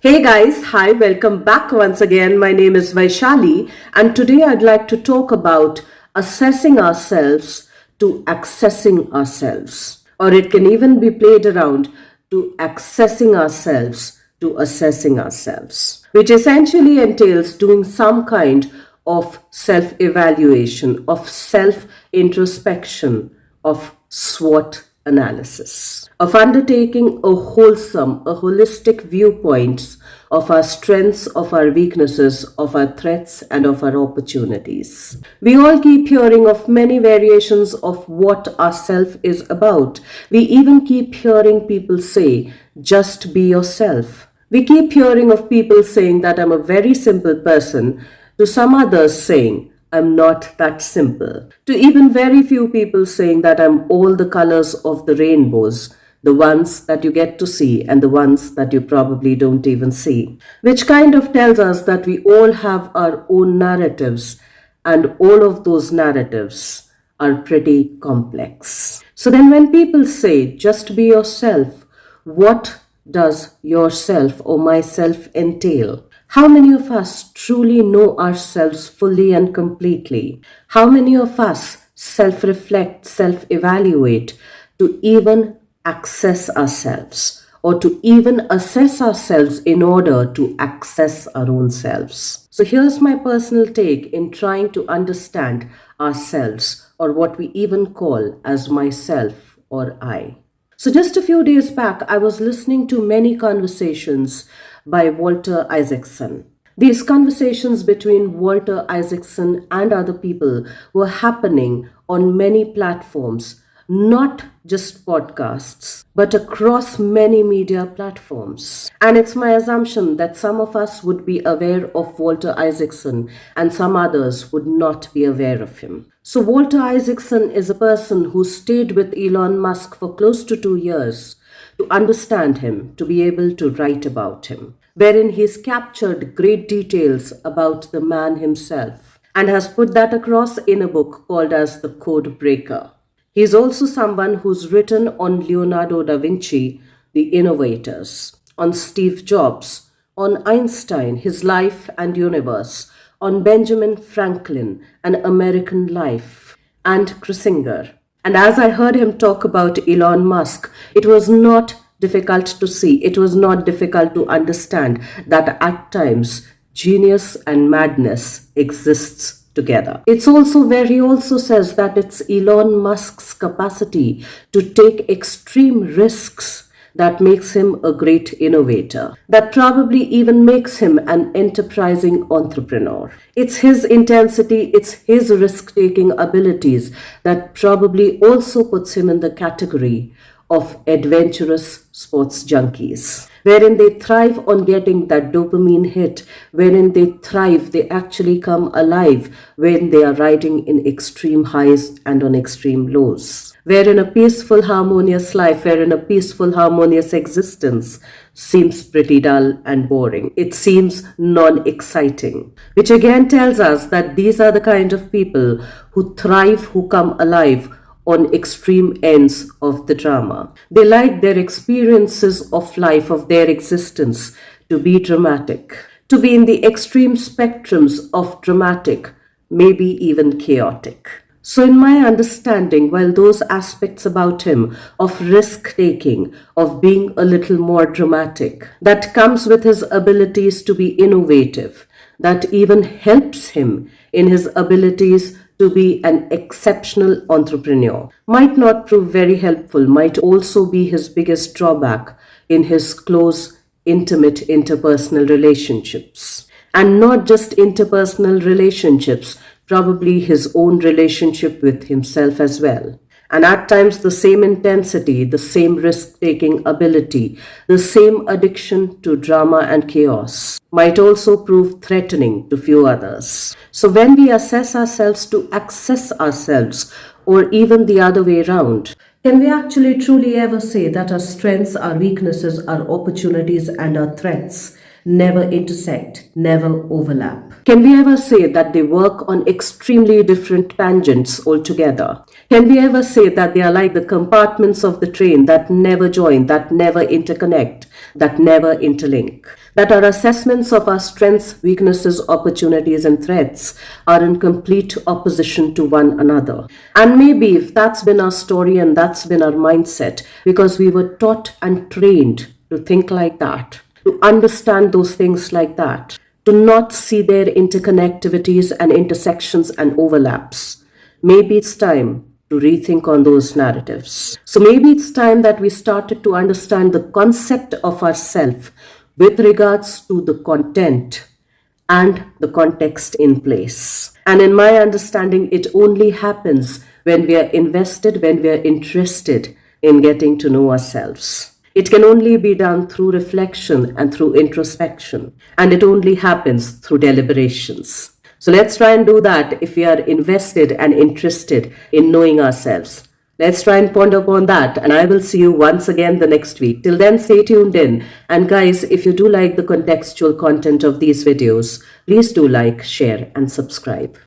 Hey guys, hi, welcome back once again. My name is Vaishali, and today I'd like to talk about assessing ourselves to accessing ourselves. Or it can even be played around to accessing ourselves to assessing ourselves, which essentially entails doing some kind of self evaluation, of self introspection, of SWOT analysis, of undertaking a wholesome, a holistic viewpoints of our strengths, of our weaknesses, of our threats, and of our opportunities. We all keep hearing of many variations of what our self is about. We even keep hearing people say, just be yourself. We keep hearing of people saying that I'm a very simple person, to some others saying, I'm not that simple, to even very few people saying that I'm all the colors of the rainbows, the ones that you get to see and the ones that you probably don't even see, which kind of tells us that we all have our own narratives, and all of those narratives are pretty complex. So then, when people say, just be yourself, what does yourself or myself entail? How many of us truly know ourselves fully and completely? How many of us self reflect, self evaluate to even access ourselves or to even assess ourselves in order to access our own selves? So, here's my personal take in trying to understand ourselves, or what we even call as myself or I. So, just a few days back, I was listening to many conversations by Walter Isaacson. These conversations between Walter Isaacson and other people were happening on many platforms, not just podcasts, but across many media platforms. And it's my assumption that some of us would be aware of Walter Isaacson and some others would not be aware of him. So, Walter Isaacson is a person who stayed with Elon Musk for close to 2 years to understand him, to be able to write about him, wherein he's captured great details about the man himself and has put that across in a book called as The Code Breaker. He's also someone who's written on Leonardo da Vinci, the innovators, on Steve Jobs, on Einstein, his life and universe, on Benjamin Franklin, An American Life, and Kissinger. And as I heard him talk about Elon Musk, it was not difficult to see, it was not difficult to understand that at times genius and madness exists together. It's also where he also says that it's Elon Musk's capacity to take extreme risks that makes him a great innovator, that probably even makes him an enterprising entrepreneur. It's his intensity, it's his risk taking abilities that probably also puts him in the category of adventurous sports junkies, wherein they thrive on getting that dopamine hit, wherein they thrive, they actually come alive when they are riding in extreme highs and on extreme lows, wherein a peaceful, harmonious life, wherein a peaceful, harmonious existence seems pretty dull and boring. It seems non exciting, which again tells us that these are the kind of people who thrive, who come alive on extreme ends of the drama. They like their experiences of life, of their existence, to be dramatic, to be in the extreme spectrums of dramatic, maybe even chaotic. So, in my understanding, while those aspects about him of risk taking, of being a little more dramatic, that comes with his abilities to be innovative, that even helps him in his abilities to be an exceptional entrepreneur, might not prove very helpful, might also be his biggest drawback in his close, intimate interpersonal relationships. And not just interpersonal relationships, probably his own relationship with himself as well. And at times, the same intensity, the same risk taking ability, the same addiction to drama and chaos might also prove threatening to few others. So, when we assess ourselves to access ourselves, or even the other way around, can we actually truly ever say that our strengths, our weaknesses, our opportunities, and our threats never intersect, never overlap? Can we ever say that they work on extremely different tangents altogether? Can we ever say that they are like the compartments of the train that never join, that never interconnect, that never interlink? That our assessments of our strengths, weaknesses, opportunities, and threats are in complete opposition to one another. And maybe if that's been our story and that's been our mindset, because we were taught and trained to think like that, to understand those things like that, to not see their interconnectivities and intersections and overlaps, maybe it's time to rethink on those narratives. So maybe it's time that we started to understand the concept of ourself with regards to the content and the context in place. And in my understanding, it only happens when we are invested, when we are interested in getting to know ourselves. It can only be done through reflection and through introspection, and it only happens through deliberations. So let's try and do that if we are invested and interested in knowing ourselves. Let's try and ponder upon that, and I will see you once again the next week. Till then, stay tuned in. And guys, if you do like the contextual content of these videos, please do like, share, and subscribe.